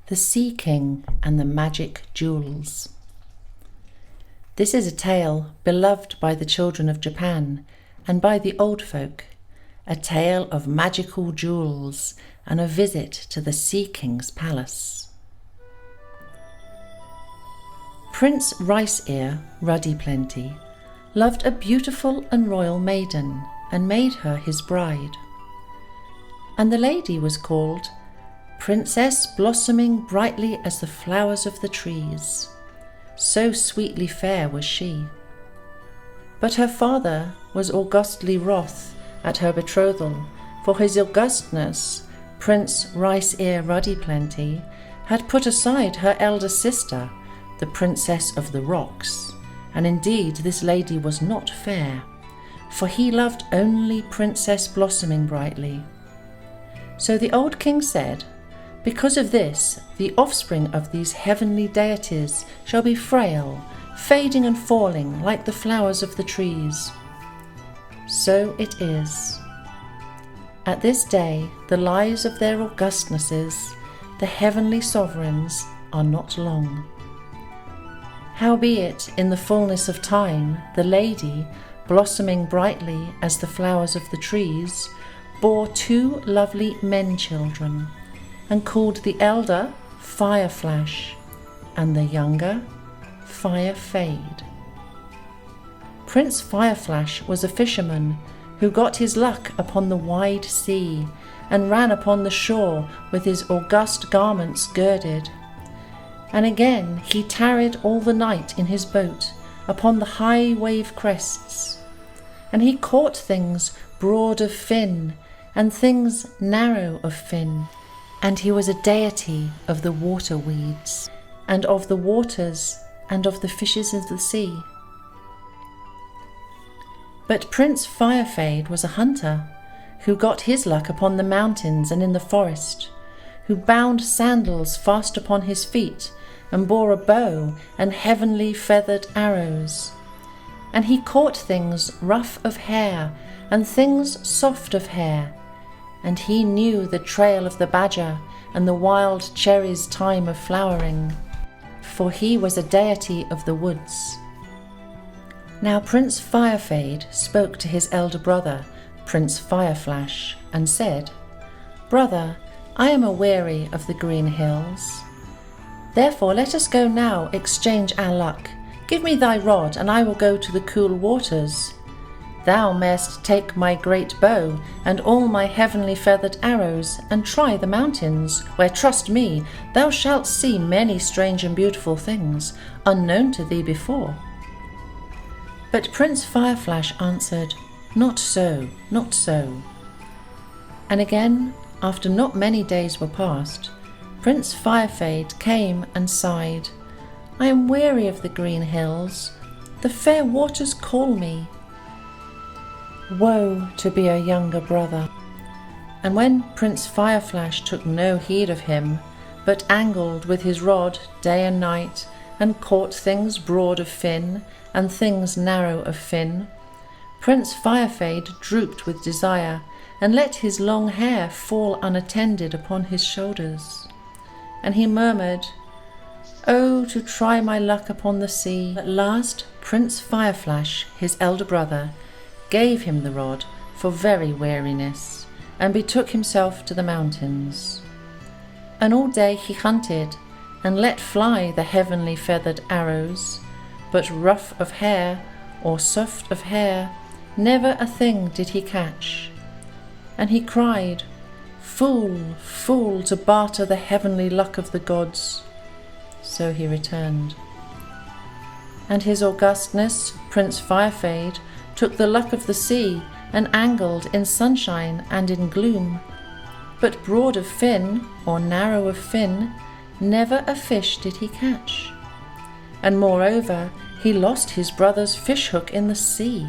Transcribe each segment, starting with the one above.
The Sea King and the Magic Jewels. This is a tale beloved by the children of Japan and by the old folk, a tale of magical jewels and a visit to the Sea King's palace. Prince Rice Ear Ruddy Plenty loved a beautiful and royal maiden and made her his bride. And the lady was called Princess Blossoming brightly as the flowers of the trees. So sweetly fair was she. But her father was augustly wroth at her betrothal, for his augustness, Prince Rice Ear Ruddy Plenty, had put aside her elder sister, the Princess of the Rocks, and indeed this lady was not fair, for he loved only Princess Blossoming brightly. So the old king said, because of this, the offspring of these heavenly deities shall be frail, fading and falling like the flowers of the trees. So it is. At this day, the lives of their augustnesses, the heavenly sovereigns, are not long. Howbeit, in the fullness of time, the lady, blossoming brightly as the flowers of the trees, bore 2 lovely men-children, and called the elder Fire Flash, and the younger Fire Fade. Prince Fire Flash was a fisherman who got his luck upon the wide sea, and ran upon the shore with his august garments girded. And again he tarried all the night in his boat upon the high wave crests, and he caught things broad of fin, and things narrow of fin. And he was a deity of the water weeds, and of the waters, and of the fishes of the sea. But Prince Firefade was a hunter, who got his luck upon the mountains and in the forest, who bound sandals fast upon his feet, and bore a bow and heavenly feathered arrows. And he caught things rough of hair, and things soft of hair, and he knew the trail of the badger and the wild cherry's time of flowering, for he was a deity of the woods. Now Prince Firefade spoke to his elder brother, Prince Fireflash, and said, Brother, I am aweary of the green hills. Therefore let us go now exchange our luck. Give me thy rod, and I will go to the cool waters. Thou mayst take my great bow and all my heavenly feathered arrows, and try the mountains, where, trust me, thou shalt see many strange and beautiful things, unknown to thee before. But Prince Fireflash answered, Not so, not so. And again, after not many days were past, Prince Firefade came and sighed, I am weary of the green hills. The fair waters call me. Woe to be a younger brother. And when Prince Fireflash took no heed of him, but angled with his rod day and night, and caught things broad of fin, and things narrow of fin, Prince Firefade drooped with desire, and let his long hair fall unattended upon his shoulders. And he murmured, Oh, to try my luck upon the sea. At last Prince Fireflash, his elder brother, gave him the rod for very weariness, and betook himself to the mountains. And all day he hunted, and let fly the heavenly feathered arrows, but rough of hair or soft of hair, never a thing did he catch. And he cried, Fool, fool, to barter the heavenly luck of the gods. So he returned. And his augustness, Prince Firefade, took the luck of the sea, and angled in sunshine and in gloom. But broad of fin, or narrow of fin, never a fish did he catch. And moreover, he lost his brother's fish hook in the sea.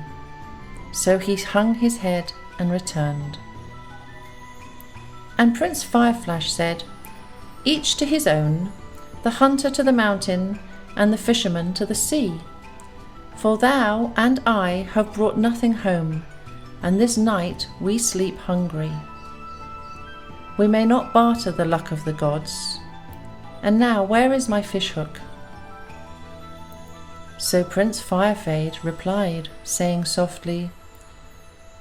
So he hung his head and returned. And Prince Fireflash said, Each to his own, the hunter to the mountain, and the fisherman to the sea. For thou and I have brought nothing home, and this night we sleep hungry. We may not barter the luck of the gods. and now where is my fishhook?" So Prince Firefade replied, saying softly,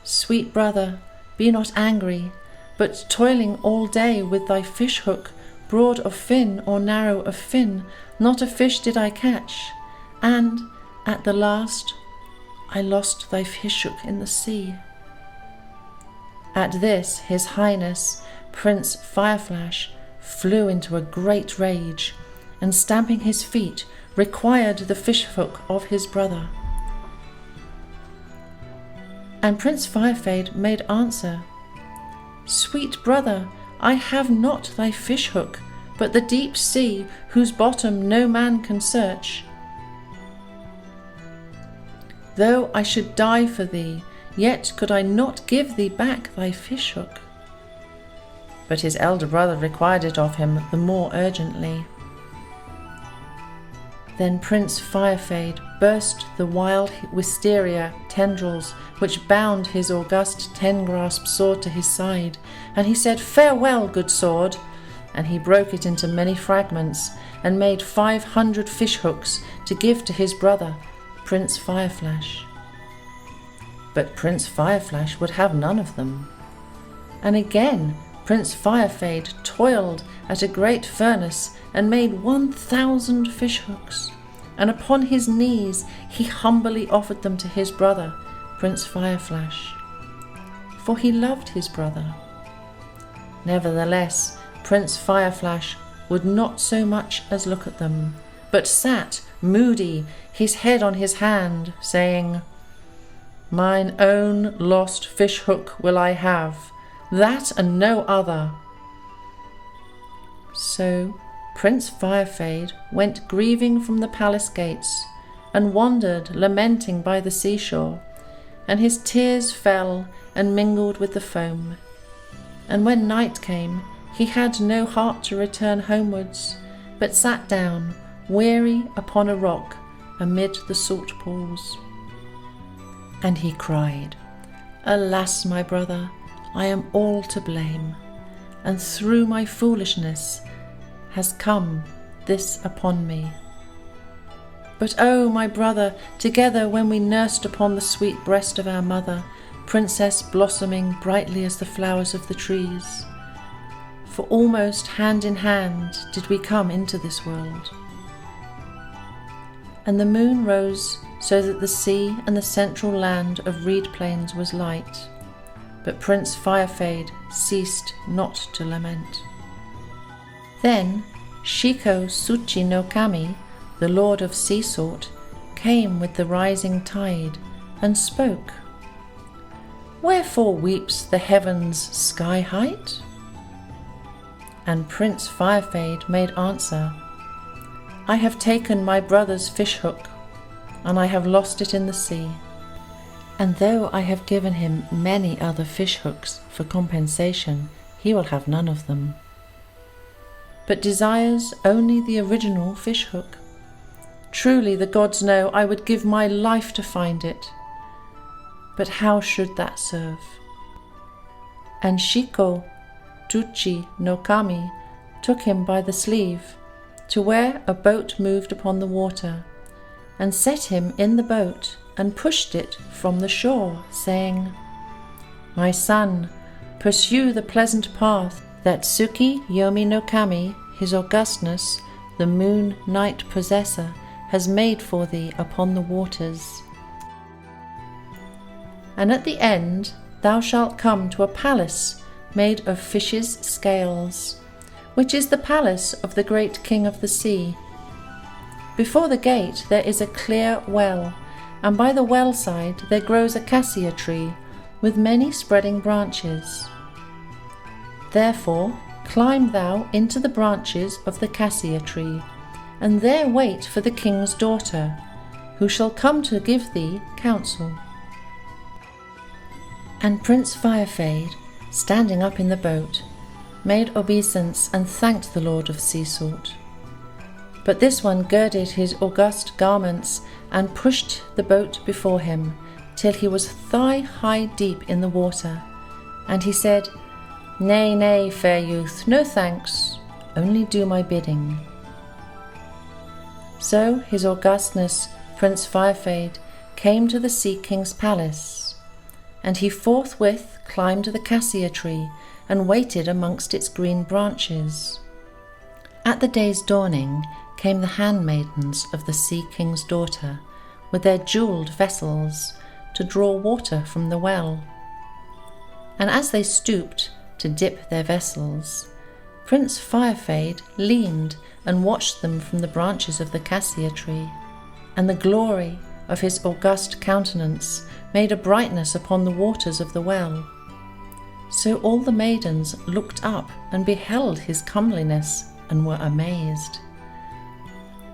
"Sweet brother, be not angry, but toiling all day with thy fishhook, broad of fin or narrow of fin, not a fish did I catch, and at the last I lost thy fishhook in the sea." At this His Highness Prince Fireflash flew into a great rage, and stamping his feet required the fishhook of his brother. And Prince Firefade made answer, "Sweet brother, I have not thy fishhook, but the deep sea, whose bottom no man can search. Though I should die for thee, yet could I not give thee back thy fishhook." But his elder brother required it of him the more urgently. Then Prince Firefade burst the wild wisteria tendrils which bound his august ten-grasped sword to his side, and he said, "Farewell, good sword!" And he broke it into many fragments, and made 500 fishhooks to give to his brother, Prince Fireflash. But Prince Fireflash would have none of them. And again Prince Firefade toiled at a great furnace and made 1,000 fishhooks, and upon his knees he humbly offered them to his brother, Prince Fireflash, for he loved his brother. Nevertheless, Prince Fireflash would not so much as look at them, but sat moody, his head on his hand, saying, "Mine own lost fishhook will I have, that and no other." So Prince Firefade went grieving from the palace gates, and wandered lamenting by the seashore, and his tears fell and mingled with the foam. And when night came, he had no heart to return homewards, but sat down, weary, upon a rock amid the salt pools. And he cried, "Alas, my brother, I am all to blame, and through my foolishness has come this upon me. But oh, my brother, together when we nursed upon the sweet breast of our mother, Princess blossoming brightly as the flowers of the trees, for almost hand in hand did we come into this world." And the moon rose so that the sea and the central land of reed plains was light, but Prince Firefade ceased not to lament. Then Shiko Tsuchi no Kami, the lord of sea salt, came with the rising tide and spoke. "Wherefore weeps the heavens sky height?" And Prince Firefade made answer, "I have taken my brother's fishhook, and I have lost it in the sea. And though I have given him many other fishhooks for compensation, he will have none of them, but desires only the original fishhook. Truly the gods know I would give my life to find it, but how should that serve?" And Shiko Tsuchi no Kami took him by the sleeve to where a boat moved upon the water, and set him in the boat and pushed it from the shore, saying, "My son, pursue the pleasant path that Tsuki Yomi no Kami, his augustness, the moon night possessor, has made for thee upon the waters. And at the end thou shalt come to a palace made of fishes' scales, which is the palace of the great king of the sea. Before the gate there is a clear well, and by the well side there grows a cassia tree with many spreading branches. Therefore climb thou into the branches of the cassia tree, and there wait for the king's daughter, who shall come to give thee counsel." And Prince Firefade, standing up in the boat, made obeisance and thanked the Lord of Sea Salt. But this one girded his august garments and pushed the boat before him till he was thigh-high deep in the water. And he said, "Nay, nay, fair youth, no thanks, only do my bidding." So his Augustness, Prince Firefade, came to the Sea King's palace, and he forthwith climbed the cassia tree and waited amongst its green branches. At the day's dawning came the handmaidens of the Sea King's daughter with their jewelled vessels to draw water from the well. And as they stooped to dip their vessels, Prince Firefade leaned and watched them from the branches of the cassia tree, and the glory of his august countenance made a brightness upon the waters of the well. So all the maidens looked up and beheld his comeliness and were amazed.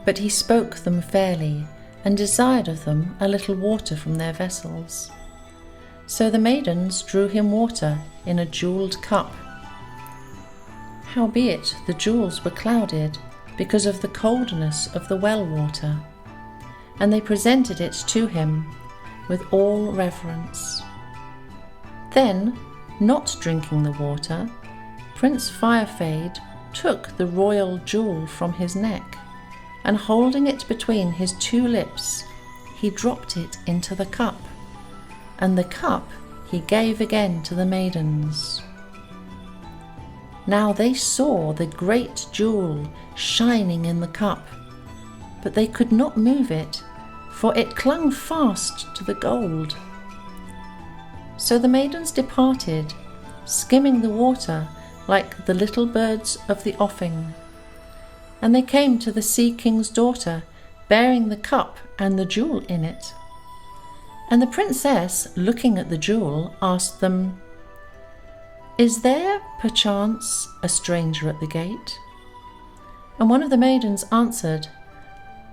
But he spoke them fairly and desired of them a little water from their vessels. So the maidens drew him water in a jewelled cup. Howbeit the jewels were clouded because of the coldness of the well water, and they presented it to him with all reverence. Then, not drinking the water, Prince Firefade took the royal jewel from his neck, and holding it between his two lips, he dropped it into the cup, and the cup he gave again to the maidens. Now they saw the great jewel shining in the cup, but they could not move it, for it clung fast to the gold. So the maidens departed, skimming the water like the little birds of the offing. And they came to the Sea King's daughter, bearing the cup and the jewel in it. And the princess, looking at the jewel, asked them, "Is there, perchance, a stranger at the gate?" And one of the maidens answered,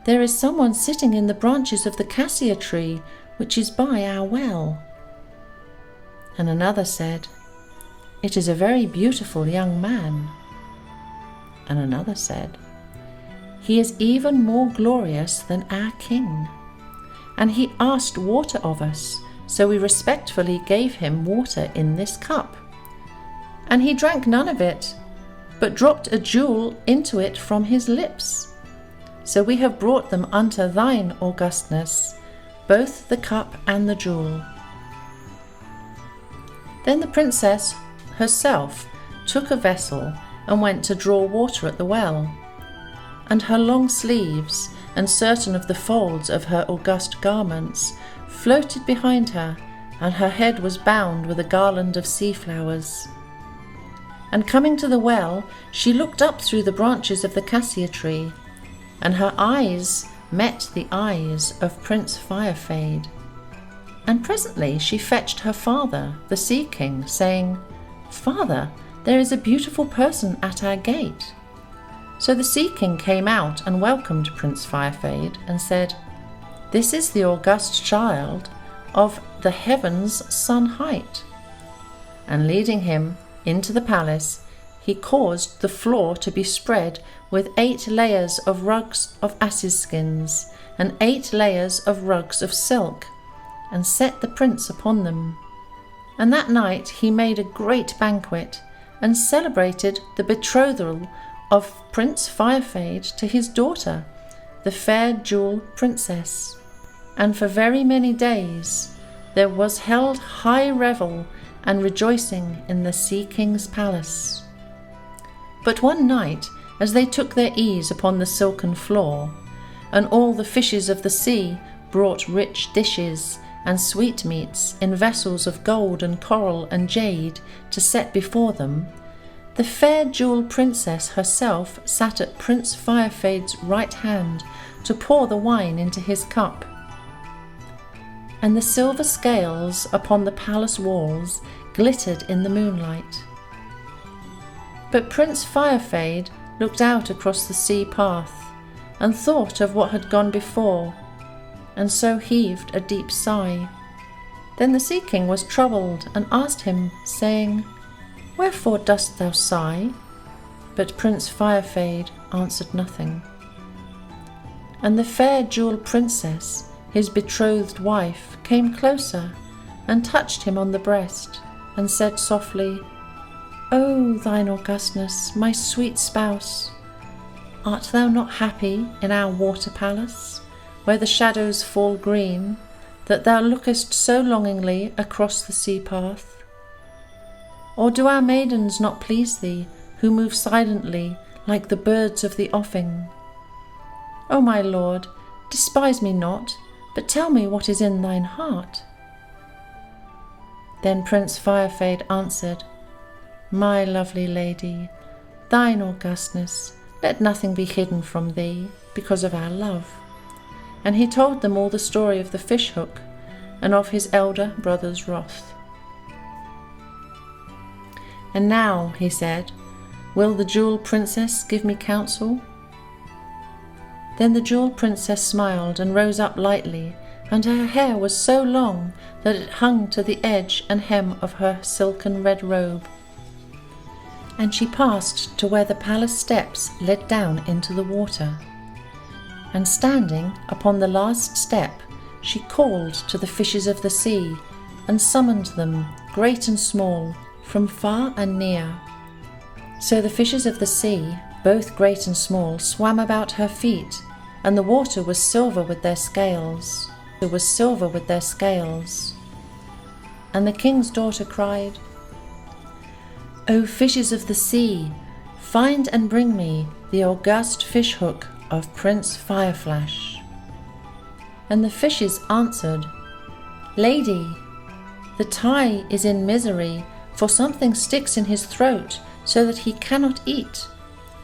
"There is someone sitting in the branches of the cassia tree, which is by our well." And another said, "It is a very beautiful young man." And another said, "He is even more glorious than our king. And he asked water of us, so we respectfully gave him water in this cup. And he drank none of it, but dropped a jewel into it from his lips. So we have brought them unto thine augustness, both the cup and the jewel." Then the princess herself took a vessel and went to draw water at the well. And her long sleeves and certain of the folds of her august garments floated behind her, and her head was bound with a garland of sea flowers. And coming to the well, she looked up through the branches of the cassia tree, and her eyes met the eyes of Prince Firefade. And presently she fetched her father, the Sea King, saying, "Father, there is a beautiful person at our gate." So the Sea King came out and welcomed Prince Firefade and said, "This is the august child of the heaven's sun height." And leading him into the palace, he caused the floor to be spread with 8 layers of rugs of asses' skins and 8 layers of rugs of silk, and set the prince upon them. And that night he made a great banquet, and celebrated the betrothal of Prince Firefade to his daughter, the fair jewel princess. And for very many days there was held high revel and rejoicing in the Sea King's palace. But one night, as they took their ease upon the silken floor, and all the fishes of the sea brought rich dishes and sweetmeats in vessels of gold and coral and jade to set before them, the fair jewel princess herself sat at Prince Firefade's right hand to pour the wine into his cup. And the silver scales upon the palace walls glittered in the moonlight. But Prince Firefade looked out across the sea path, and thought of what had gone before, and so heaved a deep sigh. Then the Sea King was troubled, and asked him, saying, "Wherefore dost thou sigh?" But Prince Firefade answered nothing. And the fair jewel princess, his betrothed wife, came closer, and touched him on the breast, and said softly, "O thine augustness, my sweet spouse, art thou not happy in our water palace, where the shadows fall green, that thou lookest so longingly across the sea path? Or do our maidens not please thee, who move silently like the birds of the offing? O my lord, despise me not, but tell me what is in thine heart. Then Prince Firefade answered, My lovely lady, thine augustness, let nothing be hidden from thee, because of our love. And he told them all the story of the fishhook, and of his elder brother's wrath. And now, he said, will the Jewel Princess give me counsel? Then the Jewel Princess smiled and rose up lightly, and her hair was so long that it hung to the edge and hem of her silken red robe. And she passed to where the palace steps led down into the water. And standing upon the last step, she called to the fishes of the sea, and summoned them, great and small, from far and near. So the fishes of the sea, both great and small, swam about her feet, and the water was silver with their scales. It was silver with their scales. And the king's daughter cried, O fishes of the sea, find and bring me the august fishhook of Prince Fireflash. And the fishes answered, Lady, the tie is in misery, for something sticks in his throat, so that he cannot eat.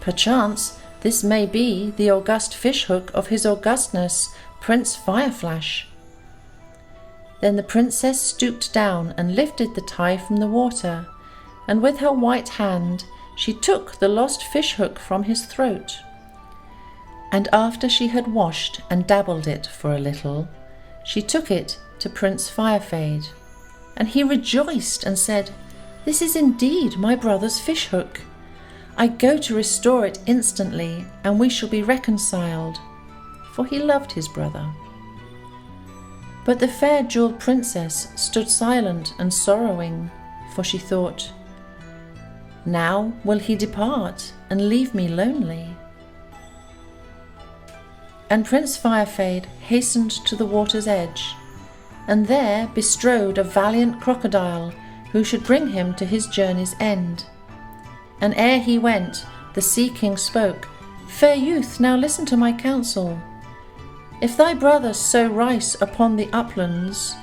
Perchance this may be the august fishhook of his augustness, Prince Fireflash. Then the princess stooped down and lifted the tie from the water, and with her white hand she took the lost fishhook from his throat. And after she had washed and dabbled it for a little, she took it to Prince Firefade, and he rejoiced and said, This is indeed my brother's fishhook. I go to restore it instantly, and we shall be reconciled, for he loved his brother. But the fair Jewel Princess stood silent and sorrowing, for she thought, Now will he depart and leave me lonely. And Prince Firefade hastened to the water's edge, and there bestrode a valiant crocodile who should bring him to his journey's end. And ere he went, the Sea King spoke, Fair youth, now listen to my counsel. If thy brother sow rice upon the uplands,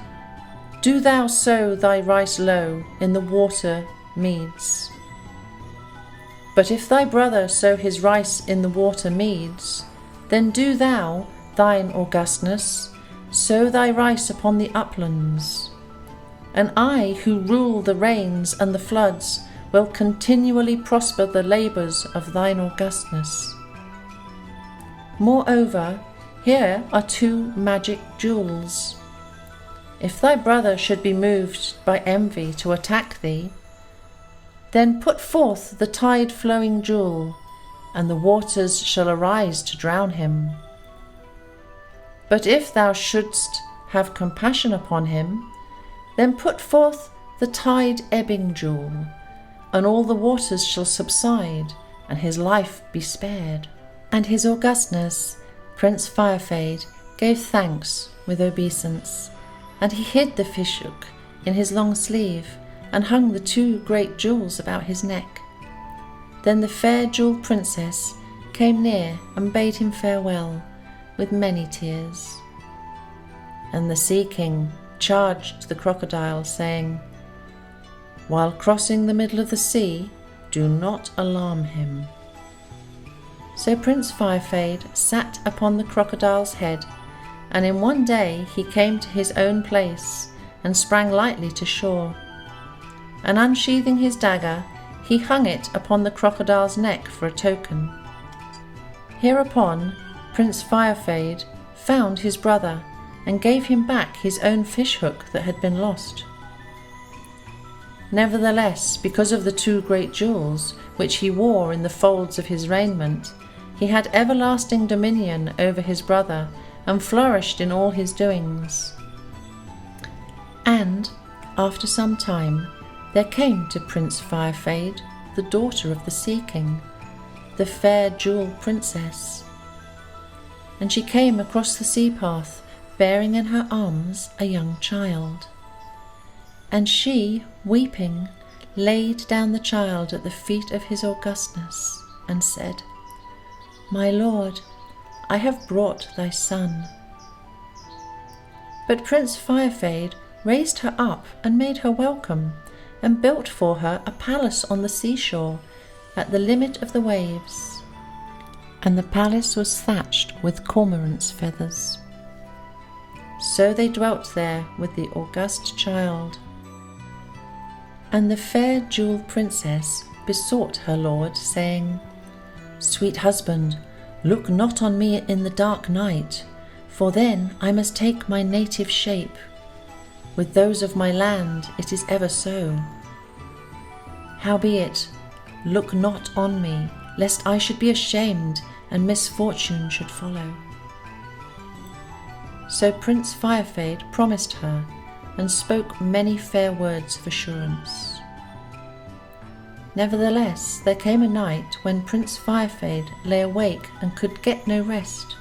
do thou sow thy rice low in the water meads. But if thy brother sow his rice in the water meads, then do thou, thine augustness, sow thy rice upon the uplands. And I, who rule the rains and the floods, will continually prosper the labours of thine augustness. Moreover, here are 2 magic jewels. If thy brother should be moved by envy to attack thee, then put forth the tide-flowing jewel, and the waters shall arise to drown him. But if thou shouldst have compassion upon him, then put forth the tide-ebbing jewel, and all the waters shall subside, and his life be spared. And his augustness, Prince Firefade, gave thanks with obeisance, and he hid the fishhook in his long sleeve, and hung the 2 great jewels about his neck. Then the fair Jewel Princess came near and bade him farewell, with many tears. And the Sea King charged the crocodile, saying, While crossing the middle of the sea, do not alarm him. So Prince Firefade sat upon the crocodile's head, and in one day he came to his own place, and sprang lightly to shore. And unsheathing his dagger, he hung it upon the crocodile's neck for a token. Hereupon Prince Firefade found his brother, and gave him back his own fishhook that had been lost. Nevertheless, because of the 2 great jewels which he wore in the folds of his raiment, he had everlasting dominion over his brother, and flourished in all his doings. And, after some time, there came to Prince Firefade the daughter of the Sea King, the fair jewel princess. And she came across the sea path, bearing in her arms a young child. And she, weeping, laid down the child at the feet of his Augustness, and said, "My lord, I have brought thy son." But Prince Firefade raised her up and made her welcome, and built for her a palace on the seashore, at the limit of the waves. And the palace was thatched with cormorant's feathers. So they dwelt there with the august child. And the fair jewel princess besought her lord, saying, "Sweet husband, look not on me in the dark night, for then I must take my native shape. With those of my land it is ever so. Howbeit, look not on me, lest I should be ashamed and misfortune should follow." So Prince Firefade promised her, and spoke many fair words of assurance. Nevertheless, there came a night when Prince Firefade lay awake and could get no rest.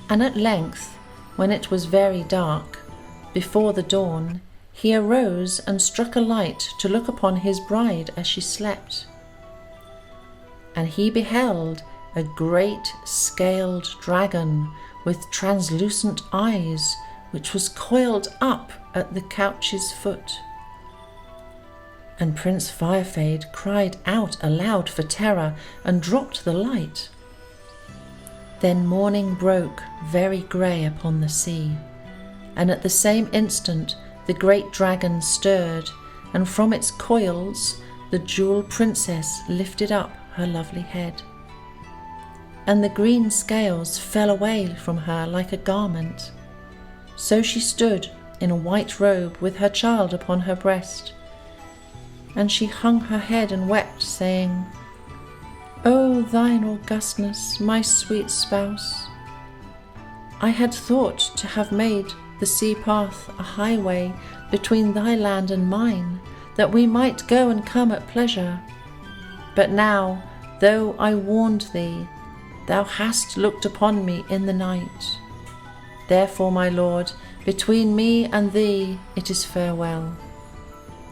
And at length, when it was very dark, before the dawn, he arose and struck a light to look upon his bride as she slept. And he beheld a great scaled dragon with translucent eyes, which was coiled up at the couch's foot. And Prince Firefade cried out aloud for terror and dropped the light. Then morning broke very grey upon the sea, and at the same instant the great dragon stirred, and from its coils the jewel princess lifted up her lovely head. And the green scales fell away from her like a garment. So she stood in a white robe with her child upon her breast. And she hung her head and wept, saying, "O thine augustness, my sweet spouse, I had thought to have made the sea path a highway between thy land and mine, that we might go and come at pleasure. But now, though I warned thee, thou hast looked upon me in the night. Therefore, my lord, between me and thee it is farewell.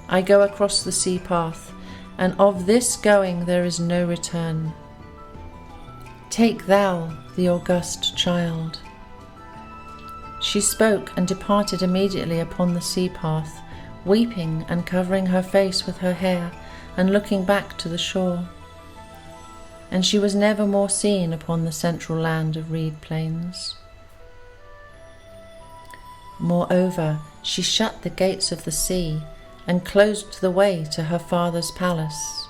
I go across the sea path, and of this going there is no return. Take thou the august child." She spoke and departed immediately upon the sea path, weeping and covering her face with her hair, and looking back to the shore. And she was never more seen upon the central land of reed plains. Moreover, she shut the gates of the sea, and closed the way to her father's palace.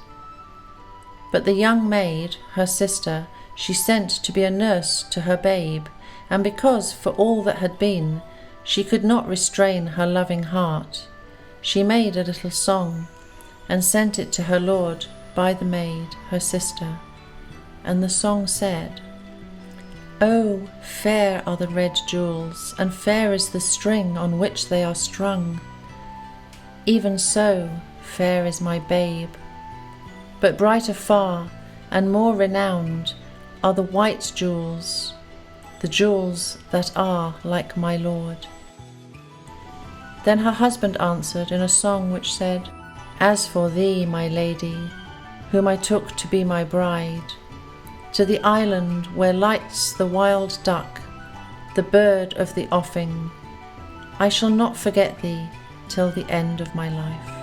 But the young maid, her sister, she sent to be a nurse to her babe, and because, for all that had been, she could not restrain her loving heart, she made a little song, and sent it to her lord by the maid, her sister. And the song said, "Oh, fair are the red jewels, and fair is the string on which they are strung. Even so, fair is my babe. But brighter far, and more renowned, are the white jewels, the jewels that are like my lord." Then her husband answered in a song which said, "As for thee, my lady, whom I took to be my bride, to the island where lights the wild duck, the bird of the offing, I shall not forget thee till the end of my life."